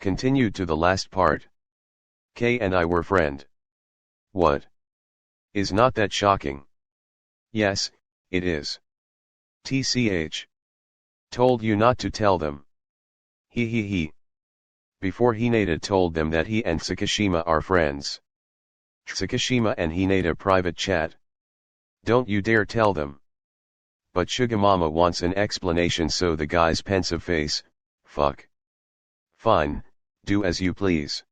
Continued to the last part. K and I were friend. What? Is not that shocking? Yes, it is. TCH. Told you not to tell them. He. Before Hinata told them that he and Tsukishima are friends. Tsukishima and Hinata private chat. Don't you dare tell them. But Sugamama wants an explanation, so the guy's pensive face, fuck. Fine, do as you please.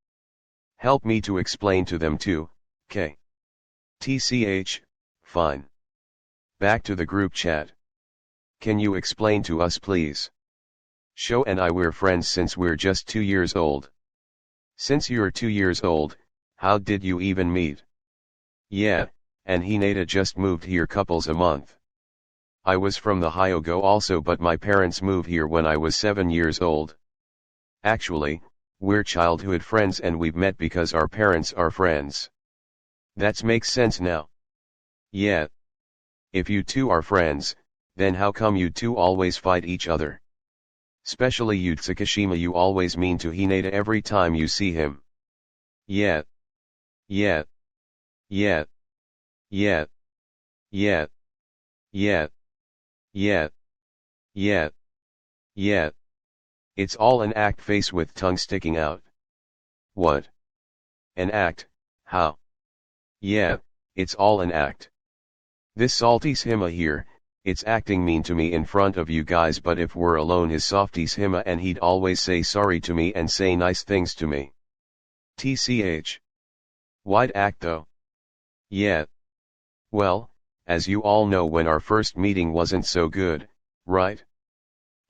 Help me to explain to them too, K. TCH, fine. Back to the group chat. Can you explain to us please? Sho and I we're friends since we're just 2 years old. Since you're 2 years old, how did you even meet? Yeah, and Hinata just moved here couples a month. I was from the Hyogo also, but my parents moved here when I was 7 years old. Actually, we're childhood friends and we've met because our parents are friends. That makes sense now. Yeah. If you two are friends, then how come you two always fight each other? Especially you Tsukishima, you always mean to Hinata every time you see him. Yeah. Yeah. Yeah. Yeah. Yeah. Yeah. Yeah. Yeah. Yeah. It's all an act, face with tongue sticking out. What? An act, how? Yeah, it's all an act. This salties hima here, it's acting mean to me in front of you guys, but if we're alone his softies hima and he'd always say sorry to me and say nice things to me. TCH. Why'd act though? Yeah. Well, as you all know, when our first meeting wasn't so good, right?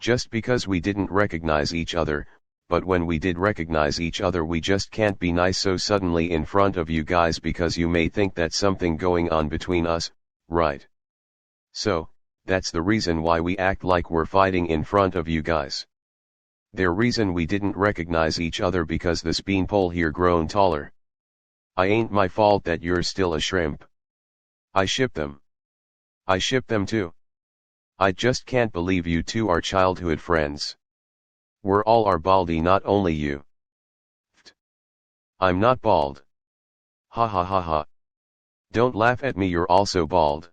Just because we didn't recognize each other, but when we did recognize each other we just can't be nice so suddenly in front of you guys because you may think that's something going on between us, right? So, that's the reason why we act like we're fighting in front of you guys. The reason we didn't recognize each other because this beanpole here grown taller. I ain't my fault that you're still a shrimp. I ship them. I ship them too. I just can't believe you two are childhood friends. We're all are baldy, not only you. I'm not bald. Ha ha ha ha. Don't laugh at me, you're also bald.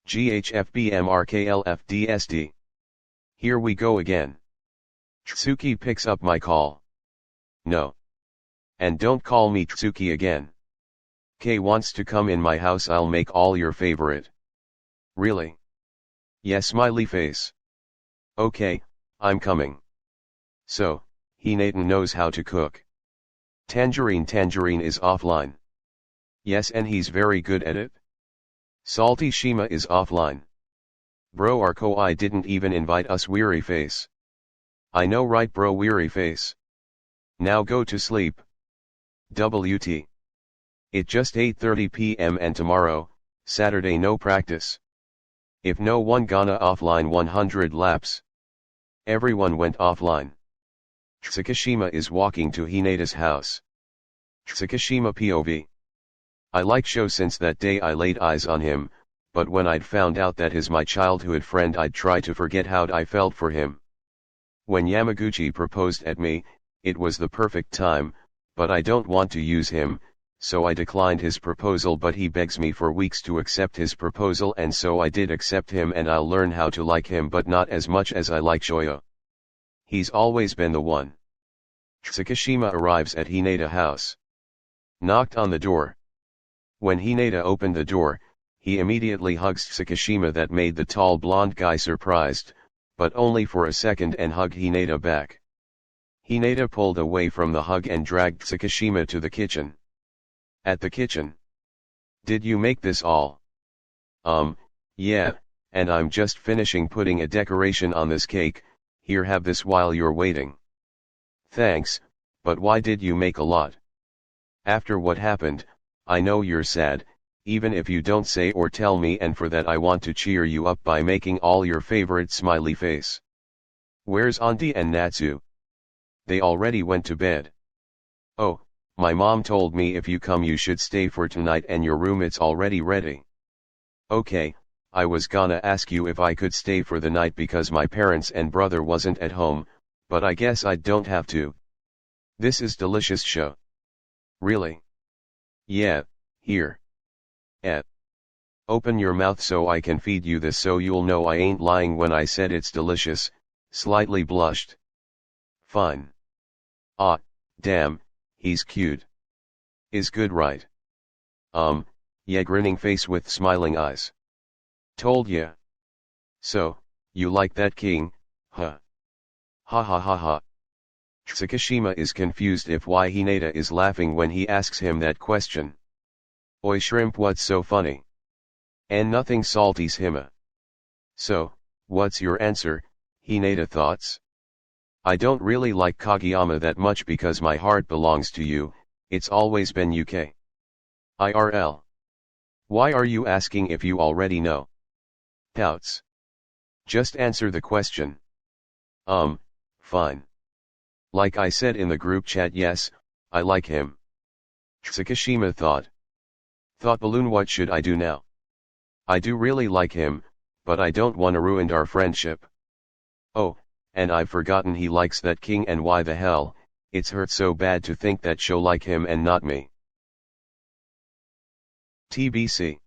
GHFBMRKLFDSD. Here we go again. Tsuki picks up my call. No. And don't call me Tsuki again. K wants to come in my house, I'll make all your favorite. Really? Yes, smiley face. Okay, I'm coming. So, Hinata knows how to cook. Tangerine is offline. Yes, and he's very good at it. Salty Shima is offline. Bro, our Koi didn't even invite us, weary face. I know, right bro, weary face. Now go to sleep. WT. It just 8:30 p.m. and tomorrow, Saturday, no practice. If no one gonna offline 100 laps. Everyone went offline. Tsukishima is walking to Hinata's house. Tsukishima POV. I like Sho since that day I laid eyes on him, but when I'd found out that he's my childhood friend I'd try to forget how I felt for him. When Yamaguchi proposed at me, it was the perfect time, but I don't want to use him, so I declined his proposal, but he begs me for weeks to accept his proposal, and so I did accept him, and I'll learn how to like him, but not as much as I like Shoya. He's always been the one. Tsukishima arrives at Hinata house. Knocked on the door. When Hinata opened the door, he immediately hugs Tsukishima. That made the tall blonde guy surprised, but only for a second, and hugged Hinata back. Hinata pulled away from the hug and dragged Tsukishima to the kitchen. At the kitchen. Did you make this all? Yeah, and I'm just finishing putting a decoration on this cake. Here, have this while you're waiting. Thanks, but why did you make a lot? After what happened, I know you're sad, even if you don't say or tell me, and for that I want to cheer you up by making all your favorite smiley face. Where's Auntie and Natsu? They already went to bed. Oh, my mom told me if you come you should stay for tonight, and your room it's already ready. Okay, I was gonna ask you if I could stay for the night because my parents and brother wasn't at home, but I guess I don't have to. This is delicious show. Really? Yeah, here. Eh. Open your mouth so I can feed you this so you'll know I ain't lying when I said it's delicious, slightly blushed. Fine. Ah, damn, he's cute. Is good right? Yeah, grinning face with smiling eyes. Told ya. So, you like that king, huh? Ha ha ha ha. Tsukishima is confused if why Hinata is laughing when he asks him that question. Oi shrimp, what's so funny? And nothing salties hima. So, what's your answer, Hinata? Thoughts? I don't really like Kageyama that much because my heart belongs to you, it's always been UK. IRL. Why are you asking if you already know? Pouts. Just answer the question. Fine. Like I said in the group chat, yes, I like him. Tsukishima thought. Thought balloon, what should I do now? I do really like him, but I don't wanna ruin our friendship. Oh, and I've forgotten he likes that king, and why the hell, it's hurt so bad to think that she'll like him and not me. TBC.